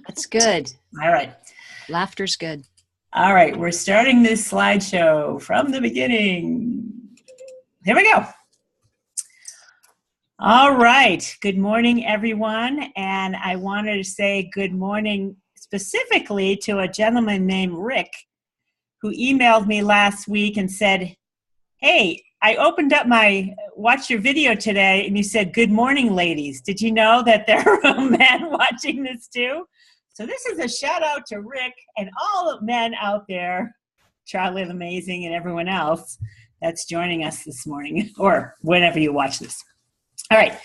That's good. All right. Laughter's good. All right. We're starting this slideshow from the beginning. Here we go. All right. Good morning, everyone. And I wanted to say good morning specifically to a gentleman named Rick who emailed me last week and said, hey, I watched your video today and you said, good morning, ladies. Did you know that there are men watching this too? So this is a shout out to Rick and all the men out there, Charlie the Amazing and everyone else that's joining us this morning or whenever you watch this. All right.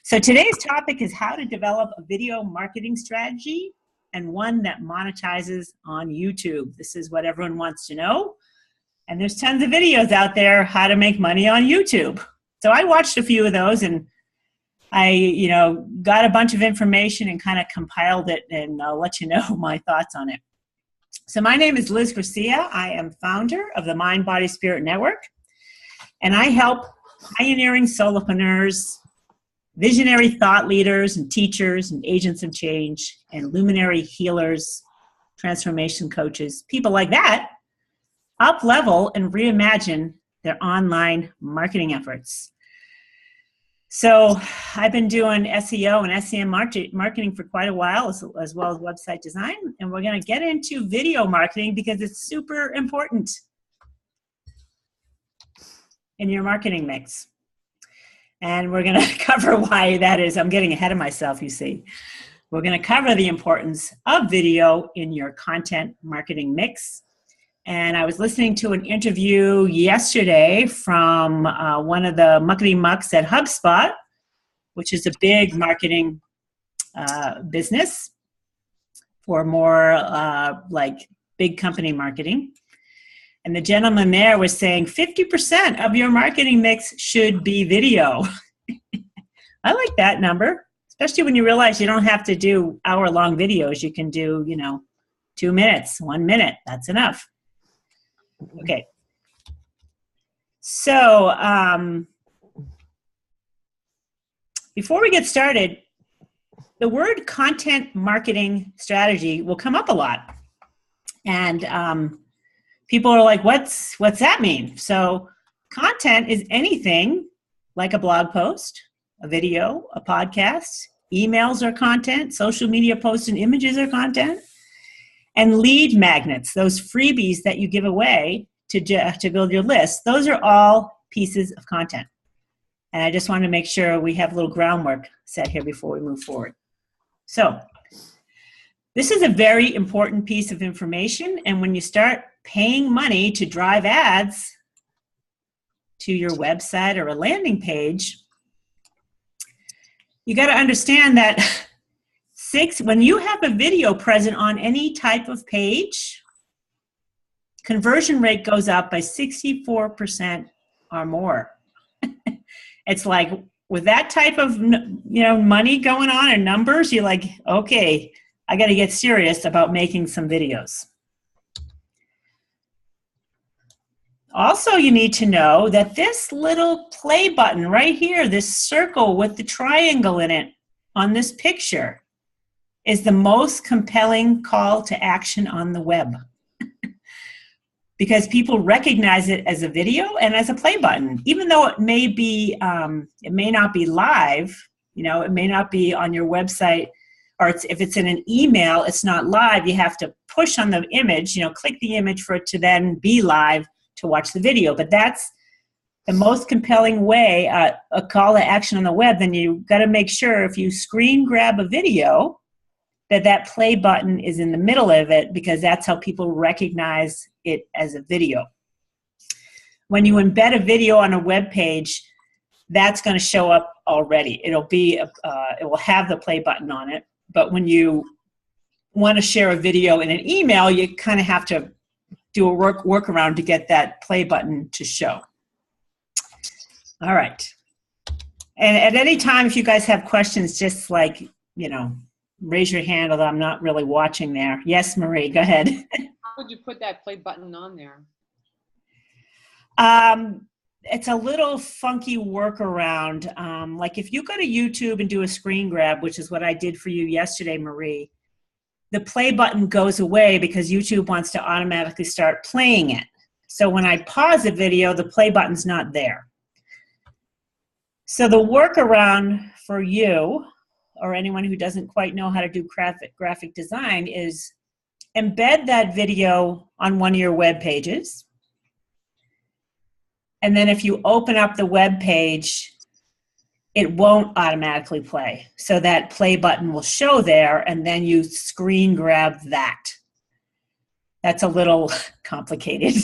So today's topic is how to develop a video marketing strategy and one that monetizes on YouTube. This is what everyone wants to know. And there's tons of videos out there how to make money on YouTube. So I watched a few of those and I, got a bunch of information and kind of compiled it, and I'll let you know my thoughts on it. So my name is Liz Garcia. I am founder of the Mind, Body, Spirit Network, and I help pioneering solopreneurs, visionary thought leaders and teachers and agents of change and luminary healers, transformation coaches, people like that, up-level and reimagine their online marketing efforts. So I've been doing SEO and SEM marketing for quite a while, as well as website design, and we're going to get into video marketing because it's super important in your marketing mix. And we're going to cover why that is. I'm getting ahead of myself, you see. We're going to cover the importance of video in your content marketing mix. And I was listening to an interview yesterday from one of the muckety mucks at HubSpot, which is a big marketing business for more like big company marketing. And the gentleman there was saying 50% of your marketing mix should be video. I like that number, especially when you realize you don't have to do hour-long videos. You can do, 2 minutes, 1 minute. That's enough. Okay. So before we get started, the word content marketing strategy will come up a lot. And people are like, what's that mean? So content is anything like a blog post, a video, a podcast, emails are content, social media posts and images are content. And lead magnets, those freebies that you give away to build your list, those are all pieces of content. And I just want to make sure we have a little groundwork set here before we move forward. So this is a very important piece of information. And when you start paying money to drive ads to your website or a landing page, you got to understand that when you have a video present on any type of page, conversion rate goes up by 64% or more. It's like with that type of money going on and numbers, you're like, okay, I got to get serious about making some videos. Also, you need to know that this little play button right here, this circle with the triangle in it on this picture, is the most compelling call to action on the web because people recognize it as a video and as a play button, even though it may not be live, it may not be on your website, or if it's in an email, it's not live. You have to push on the image, click the image for it to then be live to watch the video. But that's the most compelling way, a call to action on the web. Then you got to make sure if you screen grab a video, that play button is in the middle of it because that's how people recognize it as a video. When you embed a video on a web page, that's going to show up already. It will have the play button on it. But when you want to share a video in an email, you kind of have to do a workaround to get that play button to show. All right. And at any time, if you guys have questions, just raise your hand, although I'm not really watching there. Yes, Marie, go ahead. How would you put that play button on there? It's a little funky workaround. Like if you go to YouTube and do a screen grab, which is what I did for you yesterday, Marie, the play button goes away because YouTube wants to automatically start playing it. So when I pause a video, the play button's not there. So the workaround for you, or anyone who doesn't quite know how to do graphic design, is embed that video on one of your web pages. And then if you open up the web page, it won't automatically play. So that play button will show there, and then you screen grab that. That's a little complicated,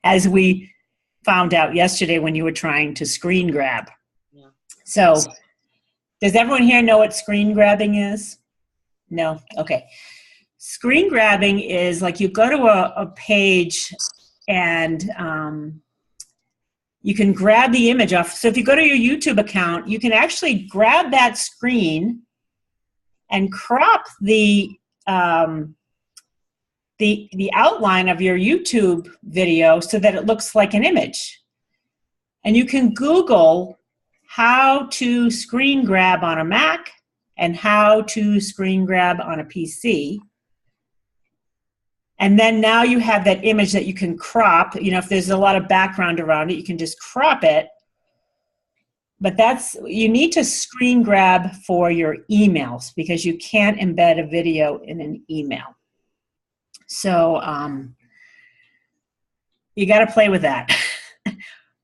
as we found out yesterday when you were trying to screen grab. Yeah. So does everyone here know what screen grabbing is? No? Okay. Screen grabbing is like you go to a page and you can grab the image off. So if you go to your YouTube account, you can actually grab that screen and crop the outline of your YouTube video so that it looks like an image. And you can Google how to screen grab on a Mac and how to screen grab on a PC. And then now you have that image that you can crop. You know, if there's a lot of background around it, you can just crop it. But you need to screen grab for your emails because you can't embed a video in an email. So you got to play with that.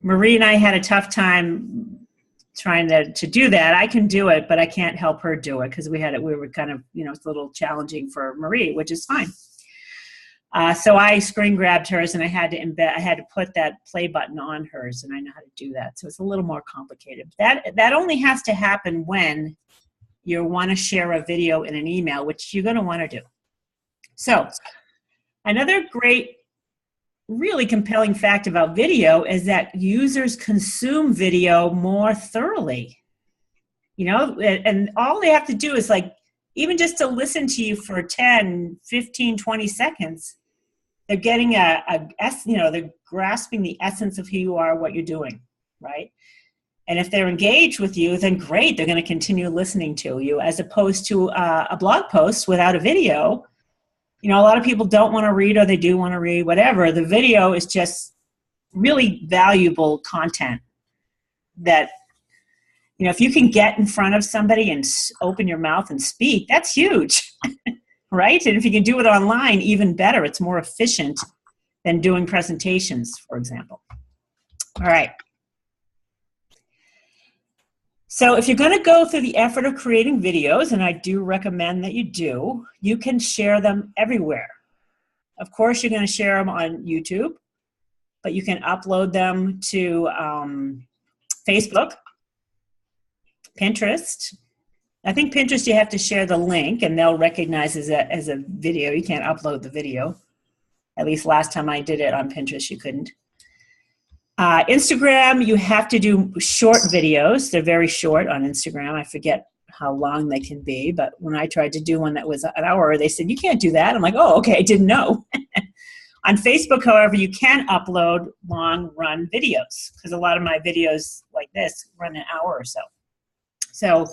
Marie and I had a tough time trying to do that. I can do it, but I can't help her do it because we were kind of, you know, it's a little challenging for Marie, which is fine. So I screen grabbed hers, and I had to put that play button on hers, and I know how to do that. So it's a little more complicated. That only has to happen when you want to share a video in an email, which you're going to want to do. So another great, really compelling fact about video is that users consume video more thoroughly. You know, and all they have to do is like, even just to listen to you for 10, 15, 20 seconds, they're getting they're grasping the essence of who you are, what you're doing, right? And if they're engaged with you, then great, they're going to continue listening to you, as opposed to a blog post without a video. You know, a lot of people don't want to read, or they do want to read, whatever. The video is just really valuable content that, you know, if you can get in front of somebody and open your mouth and speak, that's huge, right? And if you can do it online, even better. It's more efficient than doing presentations, for example. All right. So if you're going to go through the effort of creating videos, and I do recommend that you do, you can share them everywhere. Of course, you're going to share them on YouTube, but you can upload them to Facebook, Pinterest. I think Pinterest, you have to share the link, and they'll recognize as a video. You can't upload the video. At least last time I did it on Pinterest, you couldn't. Instagram, you have to do short videos. They're very short on Instagram. I forget how long they can be, but when I tried to do one that was an hour, they said, you can't do that. I'm like, oh, okay, I didn't know. On Facebook, however, you can upload long-run videos, because a lot of my videos like this run an hour or so. So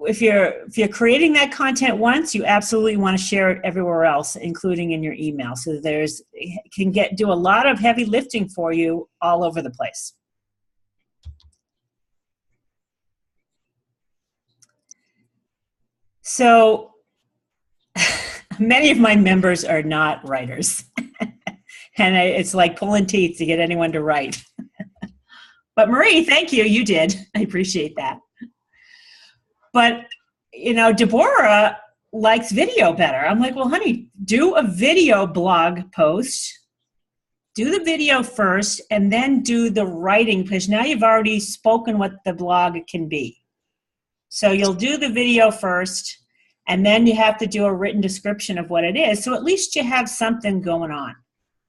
if you're creating that content once, you absolutely want to share it everywhere else, including in your email. So it can do a lot of heavy lifting for you all over the place. So many of my members are not writers. And it's like pulling teeth to get anyone to write. But Marie, thank you. You did. I appreciate that. But, you know, Deborah likes video better. I'm like, well, honey, do a video blog post. Do the video first, and then do the writing, because now you've already spoken what the blog can be. So you'll do the video first, and then you have to do a written description of what it is. So at least you have something going on.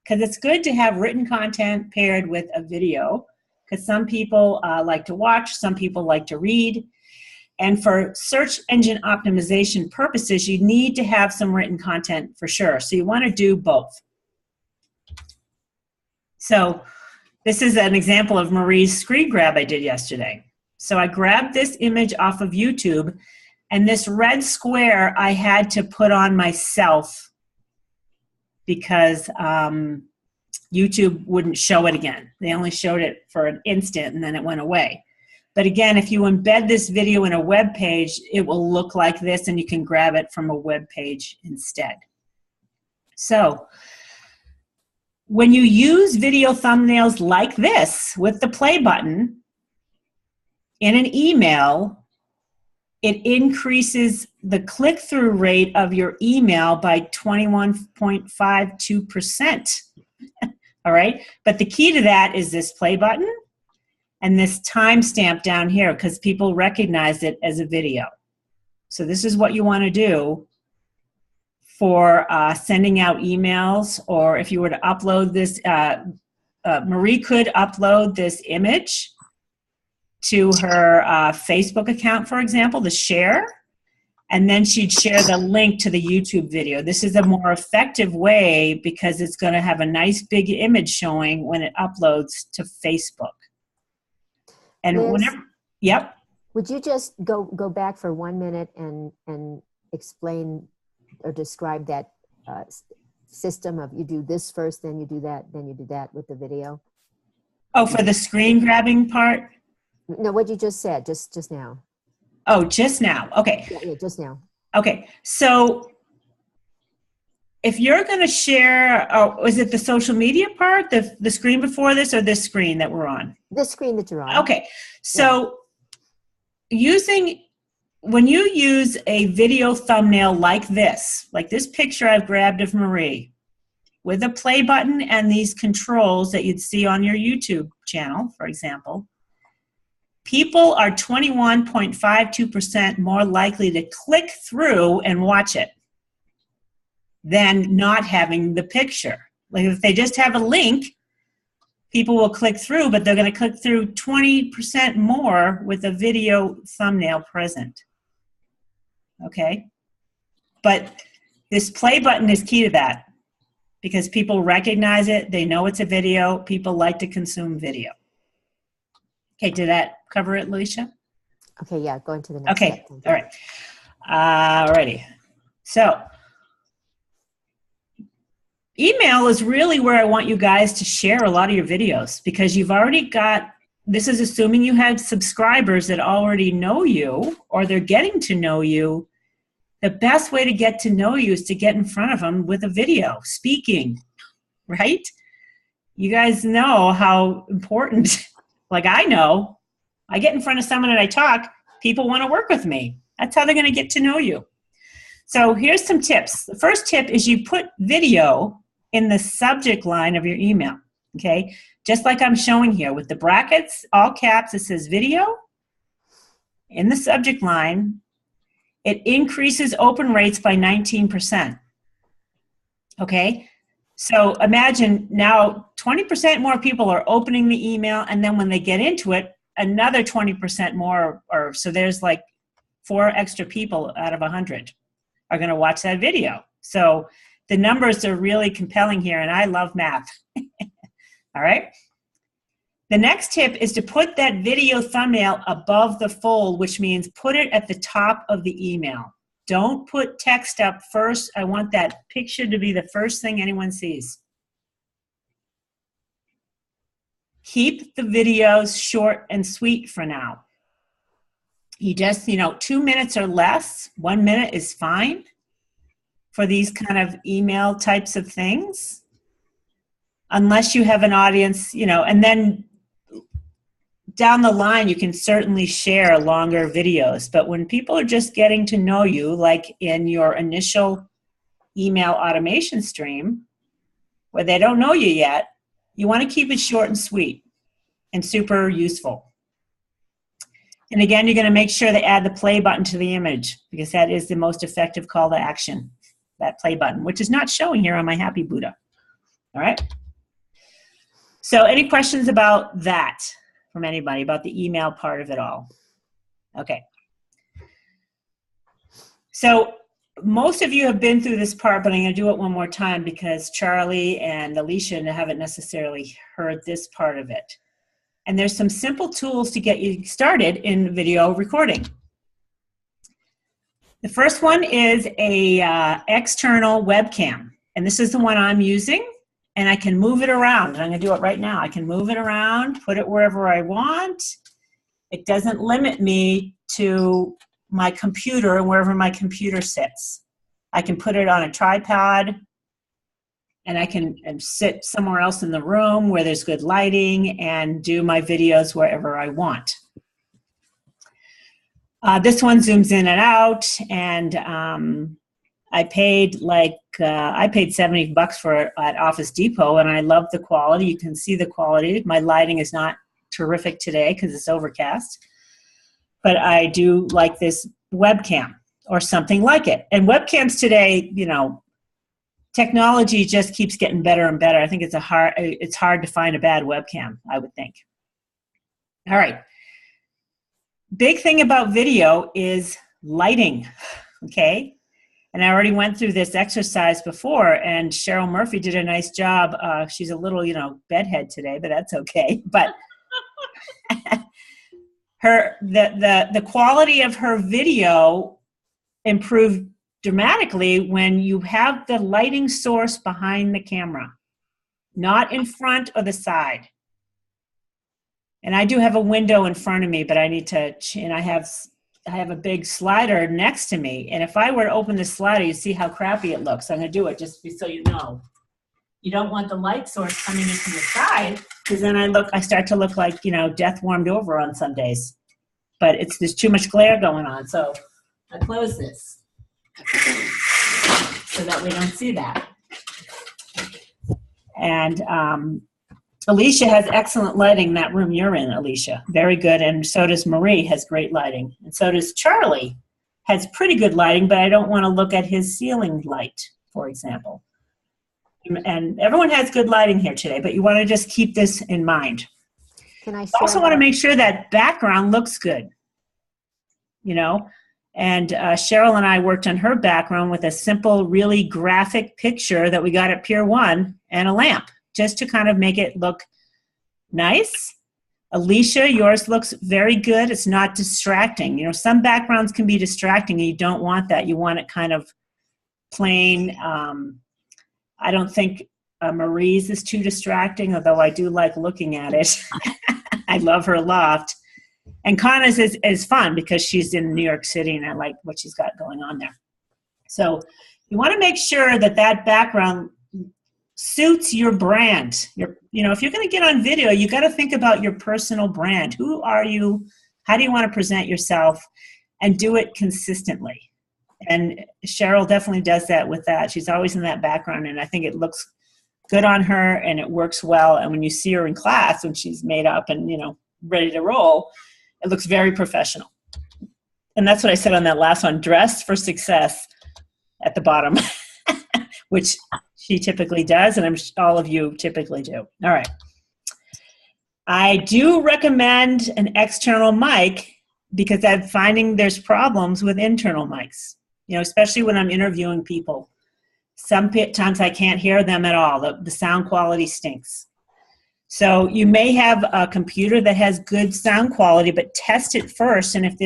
Because it's good to have written content paired with a video, because some people like to watch, some people like to read. And for search engine optimization purposes, you need to have some written content for sure. So you want to do both. So this is an example of Marie's screen grab I did yesterday. So I grabbed this image off of YouTube, And this red square I had to put on myself because YouTube wouldn't show it again. They only showed it for an instant and then it went away. But again, if you embed this video in a web page, it will look like this and you can grab it from a web page instead. So when you use video thumbnails like this with the play button in an email, it increases the click-through rate of your email by 21.52%. All right? But the key to that is this play button and this timestamp down here because people recognize it as a video. So this is what you want to do for sending out emails, or if you were to upload this, Marie could upload this image to her Facebook account, for example, to share, and then she'd share the link to the YouTube video. This is a more effective way because it's going to have a nice big image showing when it uploads to Facebook. And Liz, whenever, yep. Would you just go back for 1 minute and explain or describe that system of you do this first, then you do that, then you do that with the video? Oh, for the screen grabbing part? No, what you just said, just now. Oh, just now. Okay. Yeah, just now. Okay. So if you're going to share, oh, is it the social media part, the screen before this, or this screen that we're on? The screen that you're on. Okay. So when you use a video thumbnail like this picture I've grabbed of Marie, with a play button and these controls that you'd see on your YouTube channel, for example, people are 21.52% more likely to click through and watch it than not having the picture. Like if they just have a link, people will click through, but they're going to click through 20% more with a video thumbnail present. Okay? But this play button is key to that because people recognize it, they know it's a video, people like to consume video. Okay, did that cover it, Alicia? Okay, yeah, going to the next Okay, step. all right. Alrighty. So, email is really where I want you guys to share a lot of your videos because you've already got, this is assuming you had subscribers that already know you or they're getting to know you. The best way to get to know you is to get in front of them with a video, speaking, right? You guys know how important, like I know, I get in front of someone and I talk, people want to work with me. That's how they're going to get to know you. So here's some tips. The first tip is you put video in the subject line of your email, okay? Just like I'm showing here with the brackets, all caps, it says video. In the subject line, it increases open rates by 19%, okay? So imagine now 20% more people are opening the email, and then when they get into it, another 20% more, or so there's like 4 extra people out of 100 are going to watch that video. So the numbers are really compelling here, and I love math. All right? The next tip is to put that video thumbnail above the fold, which means put it at the top of the email. Don't put text up first. I want that picture to be the first thing anyone sees. Keep the videos short and sweet for now. You just, 2 minutes or less, 1 minute is fine for these kind of email types of things. Unless you have an audience, and then down the line, you can certainly share longer videos. But when people are just getting to know you, like in your initial email automation stream, where they don't know you yet, you want to keep it short and sweet and super useful. And again, you're going to make sure to add the play button to the image because that is the most effective call to action, that play button, which is not showing here on my Happy Buddha. All right? So any questions about that from anybody, about the email part of it all? Okay. So most of you have been through this part, but I'm going to do it one more time because Charlie and Alicia haven't necessarily heard this part of it. And there's some simple tools to get you started in video recording. The first one is a external webcam, and this is the one I'm using, and I can move it around. I'm going to do it right now. I can move it around, put it wherever I want. It doesn't limit me to my computer and wherever my computer sits. I can put it on a tripod, and I can sit somewhere else in the room where there's good lighting and do my videos wherever I want. This one zooms in and out, and I paid $70 for it at Office Depot, and I love the quality. You can see the quality. My lighting is not terrific today because it's overcast, but I do like this webcam or something like it. And webcams today, you know, technology just keeps getting better and better. I think it's hard to find a bad webcam, I would think. All right. Big thing about video is lighting, okay? And I already went through this exercise before, and Cheryl Murphy did a nice job. She's a little, you know, bedhead today, but that's okay. But the quality of her video improved dramatically when you have the lighting source behind the camera, not in front or the side. And I do have a window in front of me, but I need to, and I have a big slider next to me. And if I were to open the slider, you see how crappy it looks. I'm going to do it just so you know. You don't want the light source coming in from the side, because then I start to look like, you know, death warmed over on some days. But there's too much glare going on. So I close this so that we don't see that. And Alicia has excellent lighting in that room you're in, Alicia. Very good. And so does Marie, has great lighting. And so does Charlie, has pretty good lighting, but I don't want to look at his ceiling light, for example. And everyone has good lighting here today, but you want to just keep this in mind. Can I You also want to make sure that background looks good, you know. And Cheryl and I worked on her background with a simple, really graphic picture that we got at Pier 1 and a lamp, just to kind of make it look nice. Alicia, yours looks very good. It's not distracting. You know, some backgrounds can be distracting, and you don't want that. You want it kind of plain. I don't think Marie's is too distracting, although I do like looking at it. I love her loft. And Connor's is fun because she's in New York City, and I like what she's got going on there. So you want to make sure that that background suits your brand. You know, if you're going to get on video, you got to think about your personal brand. Who are you? How do you want to present yourself? And do it consistently. And Cheryl definitely does that with that. She's always in that background, and I think it looks good on her, and it works well. And when you see her in class, when she's made up and, you know, ready to roll, it looks very professional. And that's what I said on that last one, dress for success at the bottom, which she typically does, and all of you typically do. All right. I do recommend an external mic because I'm finding there's problems with internal mics, you know, especially when I'm interviewing people. Sometimes I can't hear them at all. The sound quality stinks. So you may have a computer that has good sound quality, but test it first. And if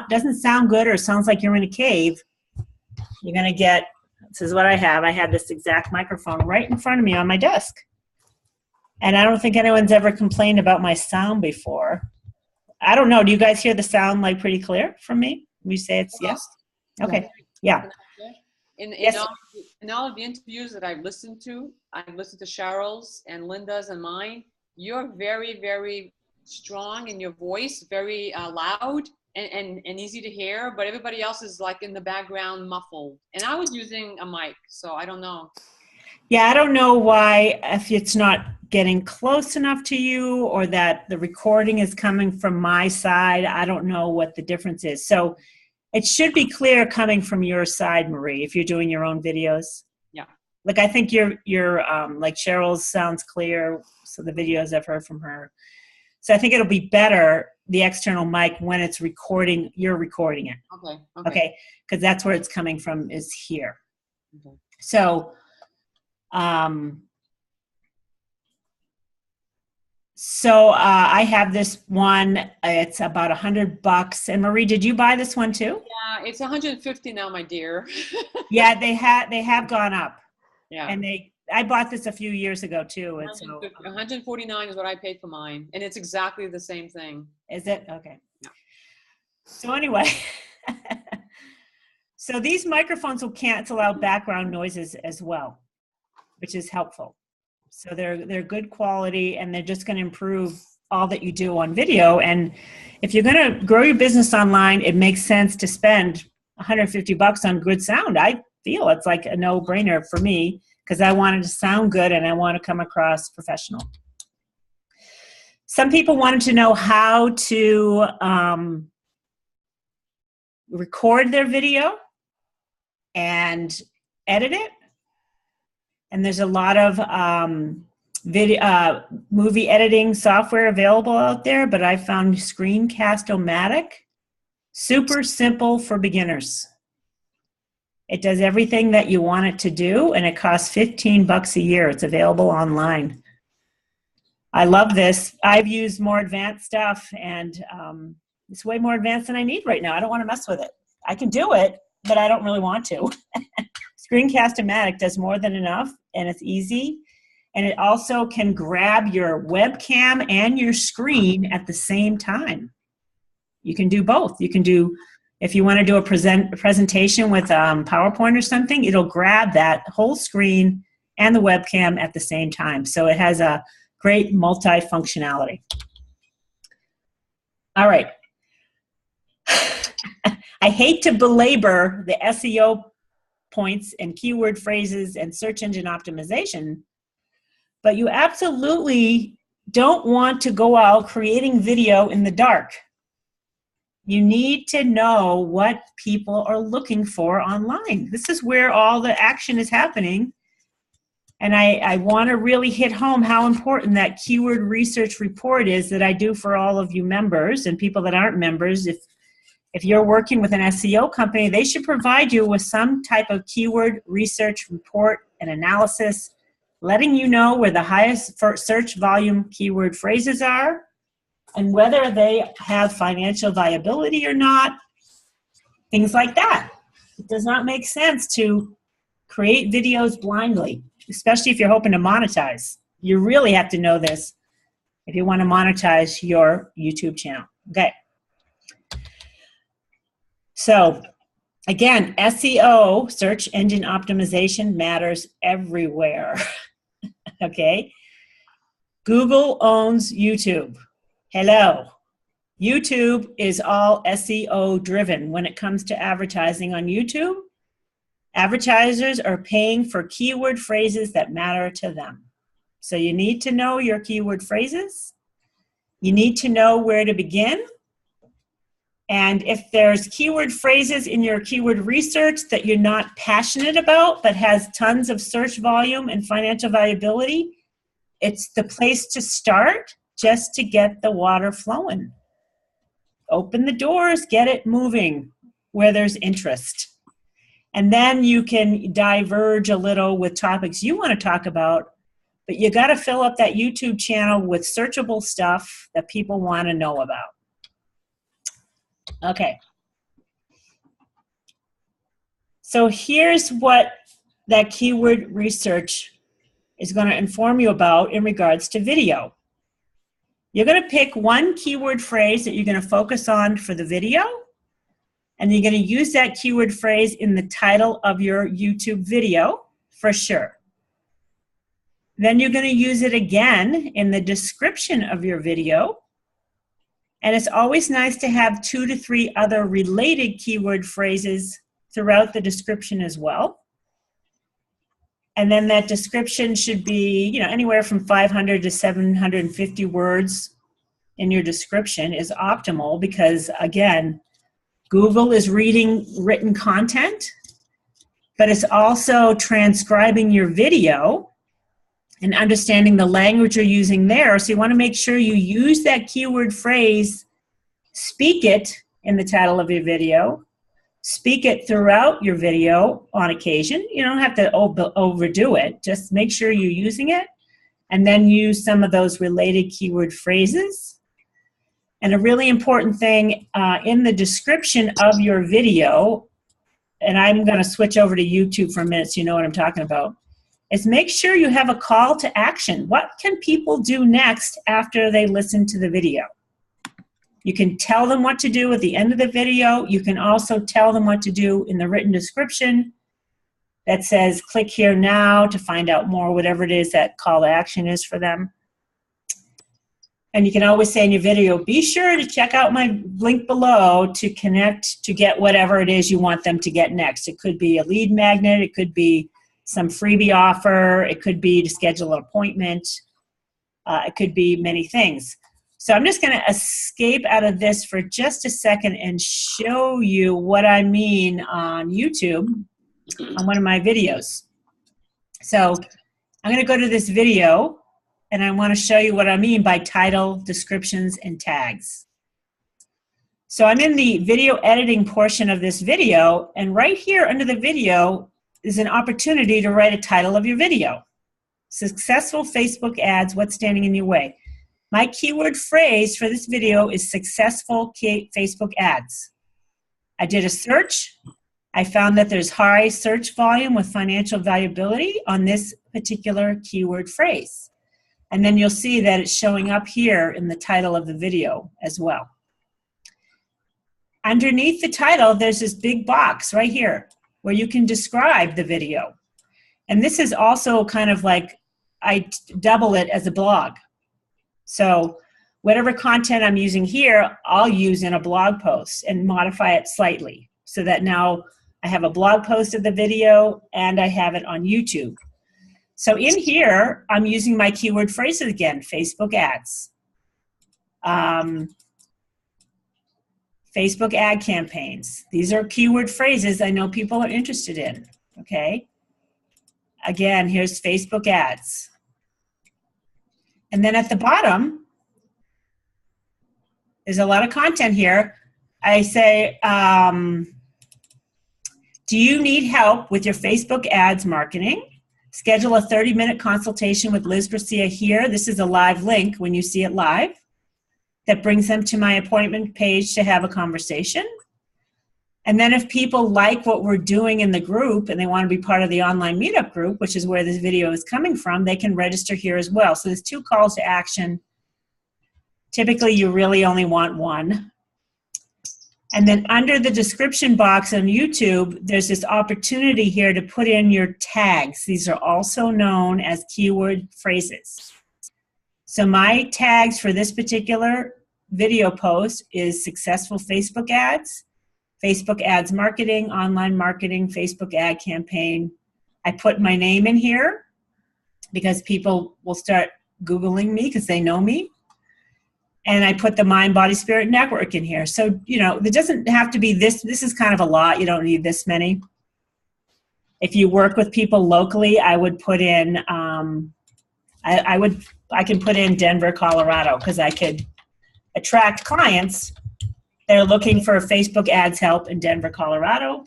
doesn't sound good, or sounds like you're in a cave, you're going to get, this is what I have. I have this exact microphone right in front of me on my desk. And I don't think anyone's ever complained about my sound before. I don't know. Do you guys hear the sound like pretty clear from me? We say it's yes? Okay. Yeah. In all of the interviews that I've listened to Cheryl's and Linda's and mine, you're very, very strong in your voice, very loud and easy to hear, but everybody else is like in the background muffled. And I was using a mic, so I don't know. Yeah, I don't know why, if it's not getting close enough to you or that the recording is coming from my side. I don't know what the difference is. So it should be clear coming from your side, Marie, if you're doing your own videos. Yeah. Like, I think your like Cheryl's sounds clear, so the videos I've heard from her. So I think it'll be better, the external mic, when it's recording, you're recording it. Okay. Because that's where it's coming from, is here. Okay. So, So I have this one. It's about $100. And Marie, did you buy this one too? Yeah, it's 150 now, my dear. Yeah, they have gone up. Yeah. And I bought this a few years ago too. And so 149 is what I paid for mine, and it's exactly the same thing. Is it? Okay. Yeah. So anyway, so these microphones will cancel out background noises as well, which is helpful. So they're good quality, and they're just going to improve all that you do on video. And if you're going to grow your business online, it makes sense to spend $150 on good sound. I feel it's like a no-brainer for me because I wanted to sound good and I want to come across professional. Some people wanted to know how to record their video and edit it. And there's a lot of movie editing software available out there, but I found Screencast-O-Matic super simple for beginners. It does everything that you want it to do, and it costs $15 a year. It's available online. I love this. I've used more advanced stuff, and it's way more advanced than I need right now. I don't want to mess with it. I can do it, but I don't really want to. Screencast-O-Matic does more than enough, and it's easy. And it also can grab your webcam and your screen at the same time. You can do both. You can do, if you want to do a presentation with PowerPoint or something, it'll grab that whole screen and the webcam at the same time. So it has a great multi-functionality. All right. I hate to belabor the SEO points and keyword phrases and search engine optimization, but you absolutely don't want to go out creating video in the dark. You need to know what people are looking for online. This is where all the action is happening. And I want to really hit home how important that keyword research report is that I do for all of you members and people that aren't members. If you're working with an SEO company, they should provide you with some type of keyword research report and analysis, letting you know where the highest search volume keyword phrases are and whether they have financial viability or not, things like that. It does not make sense to create videos blindly, especially if you're hoping to monetize. You really have to know this if you want to monetize your YouTube channel. Okay. So again, SEO, search engine optimization, matters everywhere. Okay? Google owns YouTube. Hello. YouTube is all SEO driven. When it comes to advertising on YouTube, advertisers are paying for keyword phrases that matter to them. So you need to know your keyword phrases. You need to know where to begin. And if there's keyword phrases in your keyword research that you're not passionate about but has tons of search volume and financial viability, it's the place to start just to get the water flowing. Open the doors, get it moving where there's interest. And then you can diverge a little with topics you want to talk about, but you got to fill up that YouTube channel with searchable stuff that people want to know about. Okay. So here's what that keyword research is going to inform you about in regards to video. You're going to pick one keyword phrase that you're going to focus on for the video, and you're going to use that keyword phrase in the title of your YouTube video for sure. Then you're going to use it again in the description of your video. And it's always nice to have 2 to 3 other related keyword phrases throughout the description as well. And then that description should be, anywhere from 500 to 750 words in your description is optimal because, again, Google is reading written content, but it's also transcribing your video and understanding the language you're using there. So you want to make sure you use that keyword phrase, speak it in the title of your video, speak it throughout your video on occasion. You don't have to overdo it. Just make sure you're using it. and then use some of those related keyword phrases. And a really important thing in the description of your video, and I'm going to switch over to YouTube for a minute so you know what I'm talking about, is make sure you have a call to action. What can people do next after they listen to the video? You can tell them what to do at the end of the video. You can also tell them what to do in the written description that says, click here now to find out more, whatever it is that call to action is for them. And you can always say in your video, be sure to check out my link below to connect to get whatever it is you want them to get next. It could be a lead magnet. It could be some freebie offer. It could be to schedule an appointment. It could be many things. So I'm just going to escape out of this for just a second and show you what I mean on YouTube on one of my videos. So I'm going to go to this video, and I want to show you what I mean by title, descriptions, and tags. So I'm in the video editing portion of this video, and right here under the video is an opportunity to write a title of your video. Successful Facebook ads, what's standing in your way? My keyword phrase for this video is successful Facebook ads. I did a search. I found that there's high search volume with financial viability on this particular keyword phrase. And then you'll see that it's showing up here in the title of the video as well. Underneath the title, there's this big box right here where you can describe the video. And this is also kind of like, I double it as a blog. So whatever content I'm using here, I'll use in a blog post and modify it slightly so that now I have a blog post of the video and I have it on YouTube. So in here, I'm using my keyword phrases again, Facebook ads, Facebook ad campaigns. These are keyword phrases I know people are interested in, okay? Again, here's Facebook ads. And then at the bottom, there's a lot of content here. I say, do you need help with your Facebook ads marketing? Schedule a 30-minute consultation with Liz Garcia here. This is a live link when you see it live that brings them to my appointment page to have a conversation. And then if people like what we're doing in the group and they want to be part of the Online Meetup Group, which is where this video is coming from, they can register here as well. So there's 2 calls to action. Typically, you really only want one. And then under the description box on YouTube, there's this opportunity here to put in your tags. These are also known as keyword phrases. So my tags for this particular video post is successful Facebook ads, Facebook ads marketing, online marketing, Facebook ad campaign. I put my name in here because people will start Googling me because they know me. And I put the Mind, Body, Spirit Network in here. So, you know, there doesn't have to be this. This is kind of a lot. You don't need this many. If you work with people locally, I would put in, I can put in Denver, Colorado, because I could attract clients that are looking for Facebook ads help in Denver, Colorado,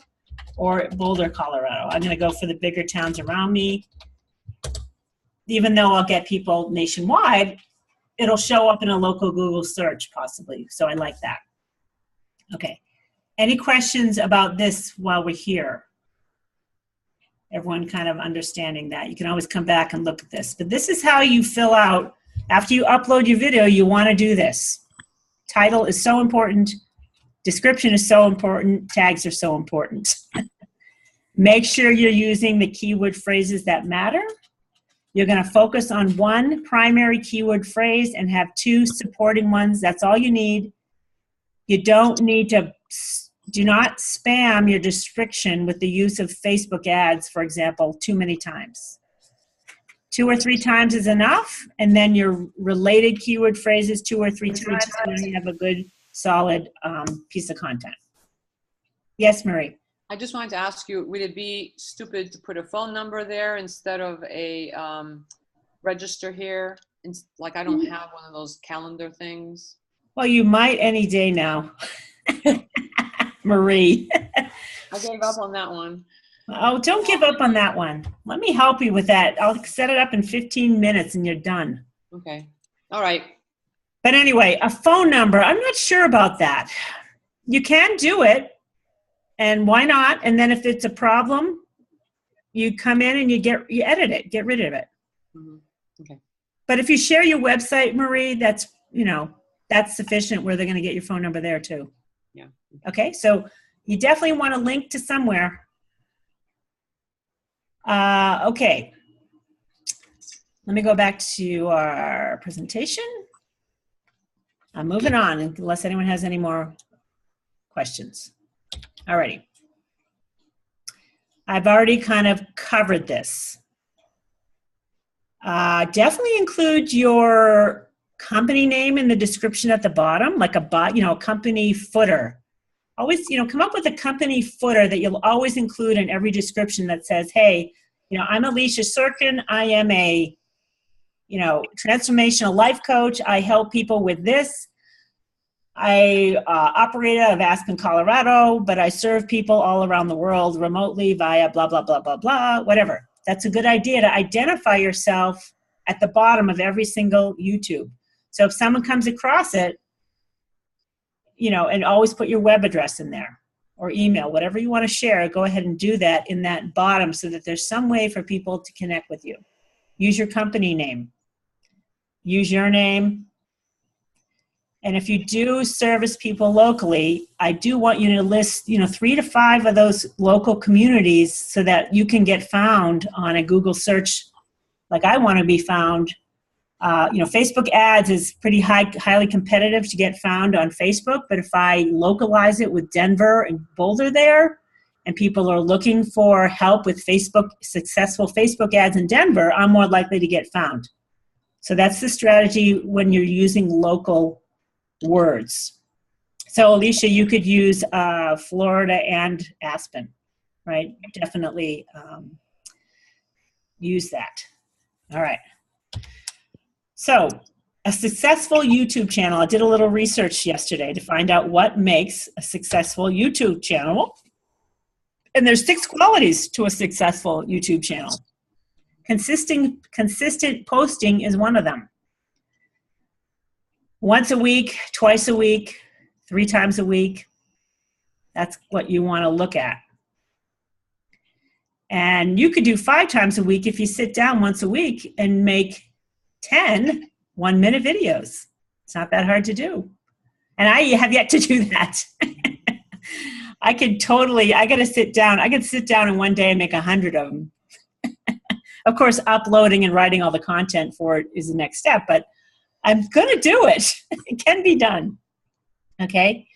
or Boulder, Colorado. I'm going to go for the bigger towns around me. Even though I'll get people nationwide, it'll show up in a local Google search possibly. So I like that. Okay. Any questions about this while we're here? Everyone kind of understanding that. You can always come back and look at this. But this is how you fill out, after you upload your video, you want to do this. Title is so important. Description is so important. Tags are so important. Make sure you're using the keyword phrases that matter. You're going to focus on one primary keyword phrase and have 2 supporting ones. That's all you need. You don't need to, do not spam your description with the use of Facebook ads, for example, too many times. 2 or 3 times is enough, and then your related keyword phrases 2 or 3 times, and you have a good, solid piece of content. Yes, Marie? I just wanted to ask you, would it be stupid to put a phone number there instead of a register here? Like I don't have one of those calendar things. Well, you might any day now. Marie. I gave up on that one. Oh, don't give up on that one. Let me help you with that. I'll set it up in 15 minutes and you're done. Okay. All right. But anyway, a phone number, I'm not sure about that. You can do it, and why not? And then if it's a problem, you come in and you edit it, get rid of it. Mm-hmm. Okay. But if you share your website, Marie, that's sufficient where they're going to get your phone number there too. Yeah. Okay, so you definitely want to link to somewhere. Okay. Let me go back to our presentation. I'm moving on unless anyone has any more questions. All righty. I've already kind of covered this. Definitely include your company name in the description at the bottom, like a company footer. Always, come up with a company footer that you'll always include in every description that says, hey, I'm Alicia Sorkin. I am a, transformational life coach. I help people with this. I operate out of Aspen, Colorado, but I serve people all around the world remotely via blah, blah, blah, blah, blah, whatever. That's a good idea to identify yourself at the bottom of every single YouTube. So if someone comes across it, and always put your web address in there or email, whatever you want to share, go ahead and do that in that bottom so that there's some way for people to connect with you. Use your company name. Use your name. And if you do service people locally, I do want you to list, 3 to 5 of those local communities so that you can get found on a Google search like I want to be found. Facebook ads is pretty highly competitive to get found on Facebook, but if I localize it with Denver and Boulder there, and people are looking for help with successful Facebook ads in Denver, I'm more likely to get found. So that's the strategy when you're using local words. So Alicia, you could use Florida and Aspen, right? Definitely use that. All right. So a successful YouTube channel, I did a little research yesterday to find out what makes a successful YouTube channel. And there's 6 qualities to a successful YouTube channel. Consistent posting is one of them. Once a week, twice a week, 3 times a week. That's what you want to look at. And you could do 5 times a week if you sit down once a week and make 10 one-minute videos. It's not that hard to do. And I have yet to do that. I could sit down in one day and make 100 of them. Of course, uploading and writing all the content for it is the next step, but I'm going to do it. It can be done. Okay?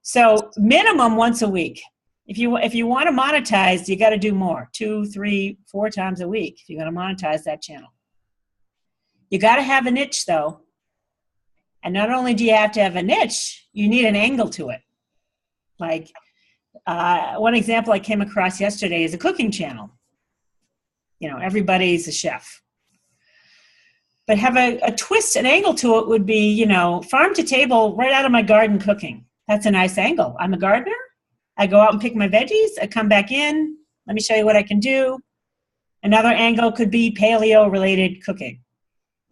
So minimum once a week. If you want to monetize, you got to do more. 2, 3, 4 times a week if you're going to monetize that channel. You got to have a niche, though. And not only do you have to have a niche, you need an angle to it. Like one example I came across yesterday is a cooking channel. Everybody's a chef. But have a twist, an angle to it would be, farm to table, right out of my garden cooking. That's a nice angle. I'm a gardener. I go out and pick my veggies. I come back in. Let me show you what I can do. Another angle could be paleo-related cooking.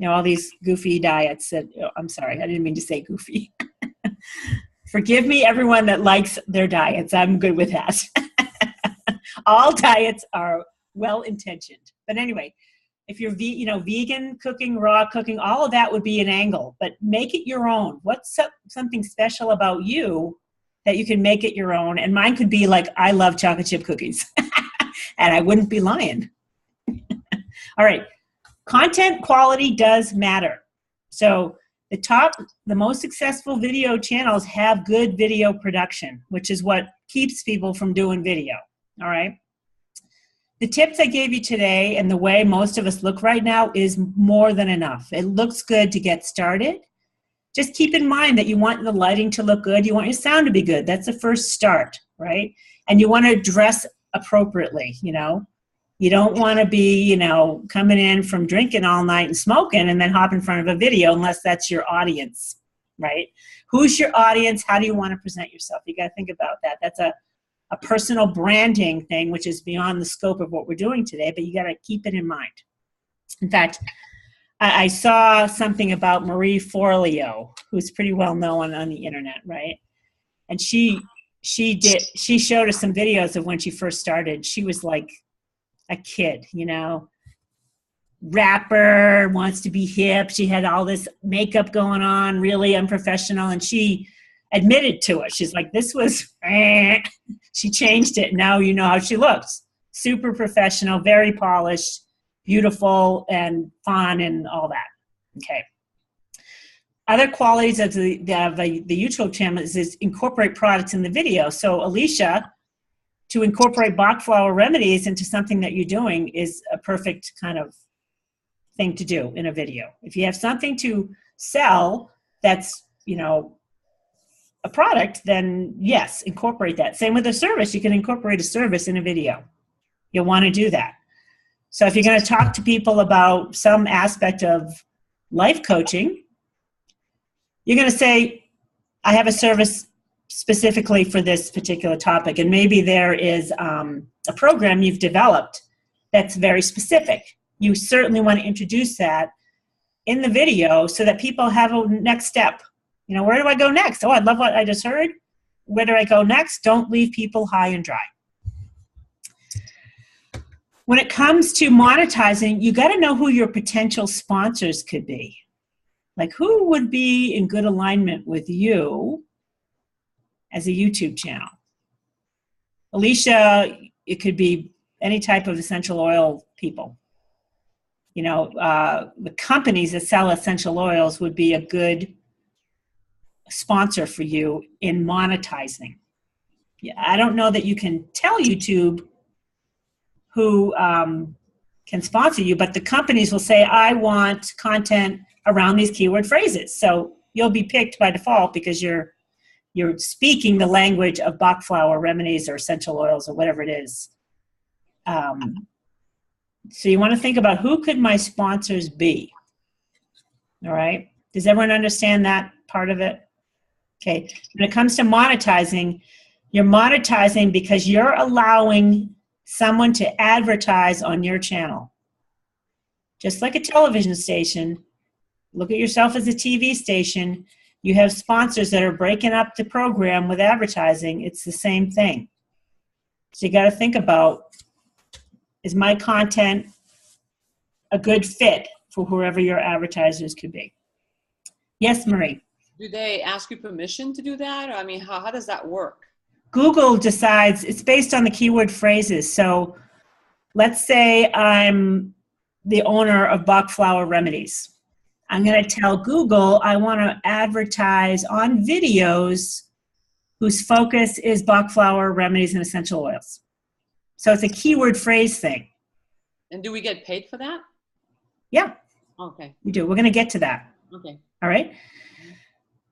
All these goofy diets that, I'm sorry, I didn't mean to say goofy. Forgive me, everyone that likes their diets. I'm good with that. All diets are well-intentioned. But anyway, if you're vegan cooking, raw cooking, all of that would be an angle. But make it your own. What's something special about you that you can make it your own? And mine could be like, I love chocolate chip cookies. And I wouldn't be lying. All right. Content quality does matter. So the most successful video channels have good video production, which is what keeps people from doing video. All right. The tips I gave you today and the way most of us look right now is more than enough. It looks good to get started. Just keep in mind that you want the lighting to look good. You want your sound to be good. That's the first start, right? And you want to dress appropriately, You don't want to be, coming in from drinking all night and smoking and then hop in front of a video unless that's your audience, right? Who's your audience? How do you want to present yourself? You got to think about that. That's a a personal branding thing, which is beyond the scope of what we're doing today, but you got to keep it in mind. In fact, I saw something about Marie Forleo, who's pretty well known on the internet, right? And she showed us some videos of when she first started. She was like a kid, you know, rapper, wants to be hip. She had all this makeup going on, really unprofessional. And she admitted to it. She's like, this was, she changed it. Now you know how she looks. Super professional, very polished, beautiful, and fun, and all that. Okay. Other qualities of the YouTube channel is incorporate products in the video. So Alicia, to incorporate Bach flower remedies into something that you're doing is a perfect kind of thing to do in a video. If you have something to sell that's, you know, a product, then yes, incorporate that. Same with a service. You can incorporate a service in a video. You'll want to do that. So if you're going to talk to people about some aspect of life coaching, you're going to say, I have a service specifically for this particular topic. And maybe there is a program you've developed that's very specific. You certainly want to introduce that in the video so that people have a next step. You know, where do I go next? Oh, I love what I just heard. Where do I go next? Don't leave people high and dry. When it comes to monetizing, you got to know who your potential sponsors could be. Like, who would be in good alignment with you as a YouTube channel? Alicia, it could be any type of essential oil people. You know, the companies that sell essential oils would be a good sponsor for you in monetizing. Yeah, I don't know that you can tell YouTube who can sponsor you, but the companies will say, I want content around these keyword phrases. So you'll be picked by default because you're speaking the language of Bach flower remedies or essential oils or whatever it is. So you want to think about, who could my sponsors be? All right. Does everyone understand that part of it? Okay. When it comes to monetizing, you're monetizing because you're allowing someone to advertise on your channel. Just like a television station, look at yourself as a TV station. You have sponsors that are breaking up the program with advertising. It's the same thing. So you got to think about, is my content a good fit for whoever your advertisers could be? Yes, Marie. Do they ask you permission to do that? I mean, how does that work? Google decides, it's based on the keyword phrases. So let's say I'm the owner of Bach flower remedies. I'm going to tell Google I want to advertise on videos whose focus is Bach flower remedies and essential oils. So it's a keyword phrase thing. And do we get paid for that? Yeah. Okay. We do. We're going to get to that. Okay. All right.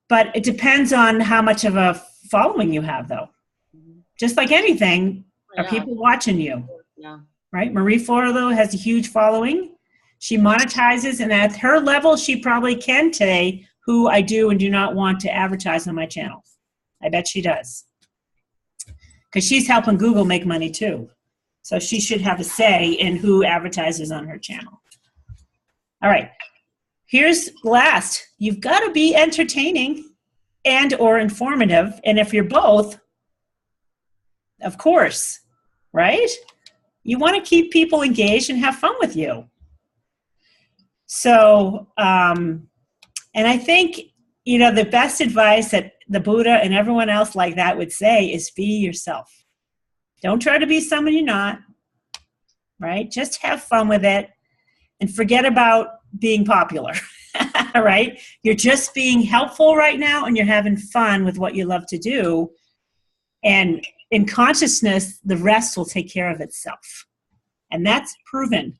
But it depends on how much of a following you have, though. Mm-hmm. Just like anything, are people watching you? Yeah. Right? Marie Forleo has a huge following. She monetizes, and at her level, she probably can say who I do and do not want to advertise on my channel. I bet she does. Because she's helping Google make money too. So she should have a say in who advertises on her channel. All right. Here's last. You've got to be entertaining and or informative. And if you're both, of course, right? You want to keep people engaged and have fun with you. So, and I think, you know, the best advice that the Buddha and everyone else like that would say is be yourself. Don't try to be someone you're not, right? Just have fun with it and forget about being popular, right? You're just being helpful right now and you're having fun with what you love to do. And in consciousness, the rest will take care of itself. And that's proven.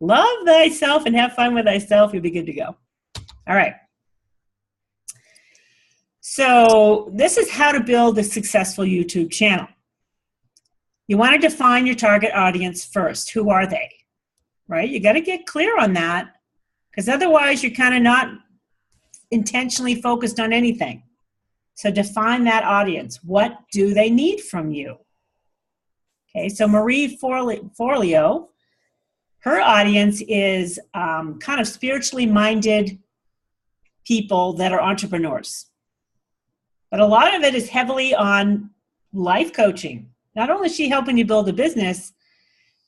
Love thyself and have fun with thyself. You'll be good to go. All right. So this is how to build a successful YouTube channel. You want to define your target audience first. Who are they? Right? You got to get clear on that, because otherwise you're kind of not intentionally focused on anything. So define that audience. What do they need from you? Okay, so Marie Forleo, her audience is kind of spiritually minded people that are entrepreneurs. But a lot of it is heavily on life coaching. Not only is she helping you build a business,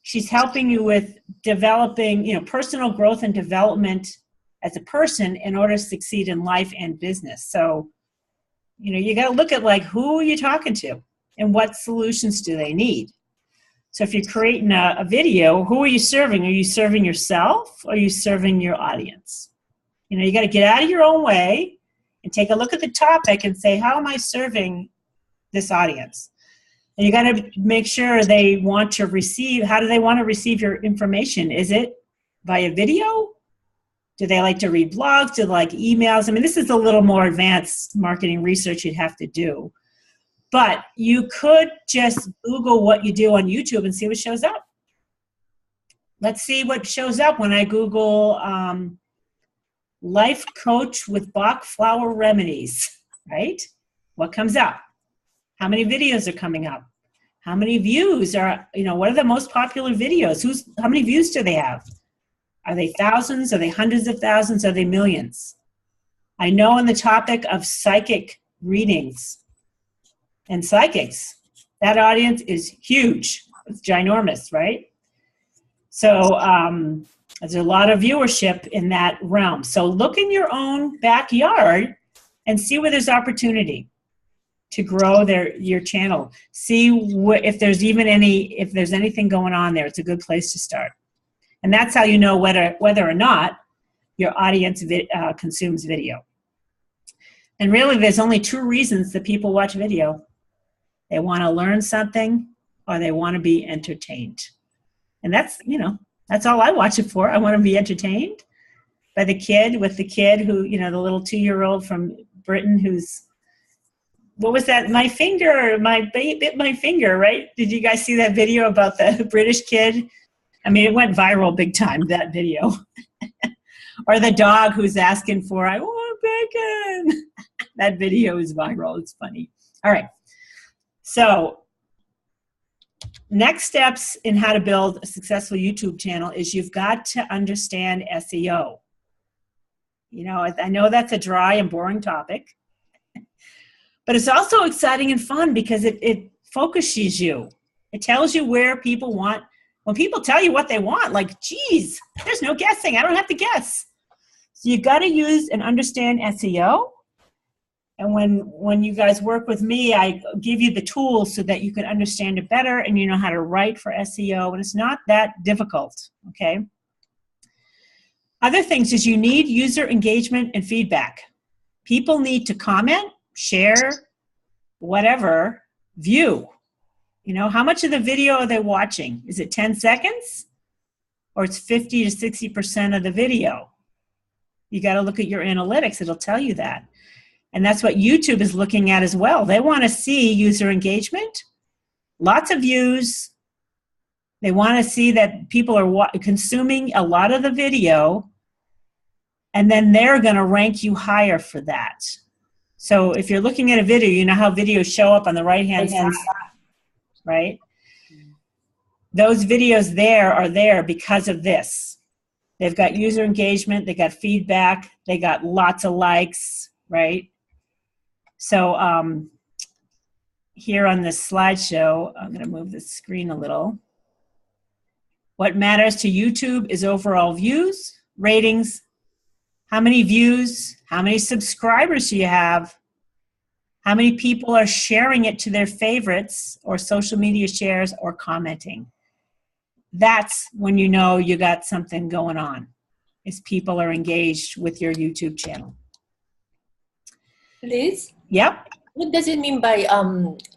she's helping you with developing, personal growth and development as a person in order to succeed in life and business. So, you got to look at like, who are you talking to and what solutions do they need? So if you're creating a video, who are you serving? Are you serving yourself or are you serving your audience? You got to get out of your own way and take a look at the topic and say, how am I serving this audience? And you got to make sure they want to receive, how do they want to receive your information? Is it via video? Do they like to read blogs? Do they like emails? I mean, this is a little more advanced marketing research you'd have to do. But you could just Google what you do on YouTube and see what shows up. Let's see what shows up when I Google life coach with Bach flower remedies, right? What comes up? How many videos are coming up? How many views are, what are the most popular videos? How many views do they have? Are they thousands? Are they hundreds of thousands? Are they millions? I know on the topic of psychic readings and psychics, that audience is huge. It's ginormous, right? So there's a lot of viewership in that realm. So look in your own backyard and see where there's opportunity to grow your channel. See if there's anything going on there. It's a good place to start. And that's how you know whether or not your audience consumes video. And really, there's only two reasons that people watch video. They want to learn something or they want to be entertained. And that's all I watch it for. I want to be entertained by the kid who, the little 2-year-old from Britain what was that? My bit my finger, right? Did you guys see that video about the British kid? I mean, it went viral big time, that video. Or the dog who's asking for, I want bacon. That video is viral. It's funny. All right. So next steps in how to build a successful YouTube channel is you've got to understand SEO. I know that's a dry and boring topic, but it's also exciting and fun because it focuses you. It tells you where people want. When people tell you what they want, like, geez, there's no guessing. I don't have to guess. So you got to use and understand SEO. And when you guys work with me, I give you the tools so that you can understand it better and you know how to write for SEO. And it's not that difficult, okay? Other things is you need user engagement and feedback. People need to comment, share, whatever, view. How much of the video are they watching? Is it 10 seconds? Or it's 50 to 60% of the video? You got to look at your analytics. It'll tell you that. And that's what YouTube is looking at as well. They want to see user engagement, lots of views. They want to see that people are consuming a lot of the video, and then they're going to rank you higher for that. So if you're looking at a video, you know how videos show up on the right-hand side, right? Those videos are there because of this. They've got user engagement, they got feedback, they got lots of likes, right? So here on this slideshow, I'm going to move the screen a little. What matters to YouTube is overall views, ratings, how many views, how many subscribers do you have, how many people are sharing it to their favorites or social media shares or commenting. That's when you know you got something going on, is people are engaged with your YouTube channel. Liz? Yep. What does it mean by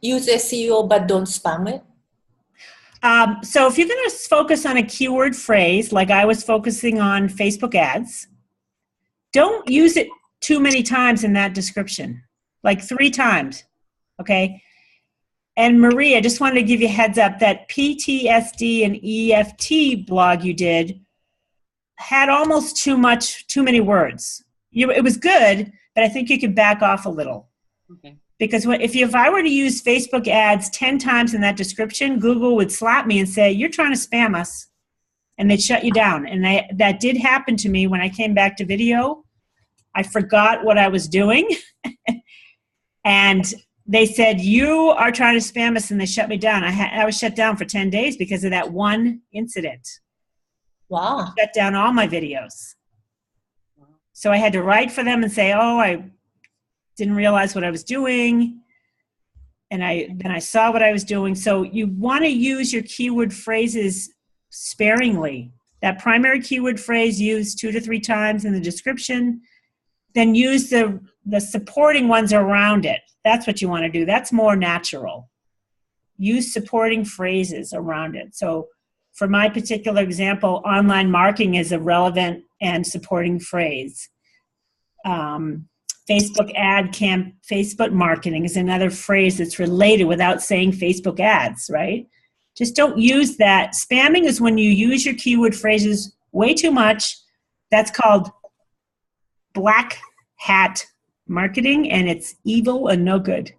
use SEO but don't spam it? So if you're going to focus on a keyword phrase, like I was focusing on Facebook ads, don't use it too many times in that description, like 3 times, okay? And Marie, I just wanted to give you a heads up that PTSD and EFT blog you did had almost too many words. It was good, but I think you could back off a little. Okay. Because if I were to use Facebook ads 10 times in that description, Google would slap me and say, you're trying to spam us. And they'd shut you down. And that did happen to me when I came back to video. I forgot what I was doing. And they said, you are trying to spam us, and they shut me down. I was shut down for 10 days because of that one incident. Wow. Shut down all my videos. So I had to write for them and say, oh, I didn't realize what I was doing. And then I saw what I was doing. So you want to use your keyword phrases sparingly. That primary keyword phrase used 2 to 3 times in the description. Then use the supporting ones around it. That's what you want to do. That's more natural. Use supporting phrases around it. So for my particular example, online marketing is a relevant and supporting phrase. Facebook marketing is another phrase that's related without saying Facebook ads, right? Just don't use that. Spamming is when you use your keyword phrases way too much. That's called black hat marketing, and it's evil and no good.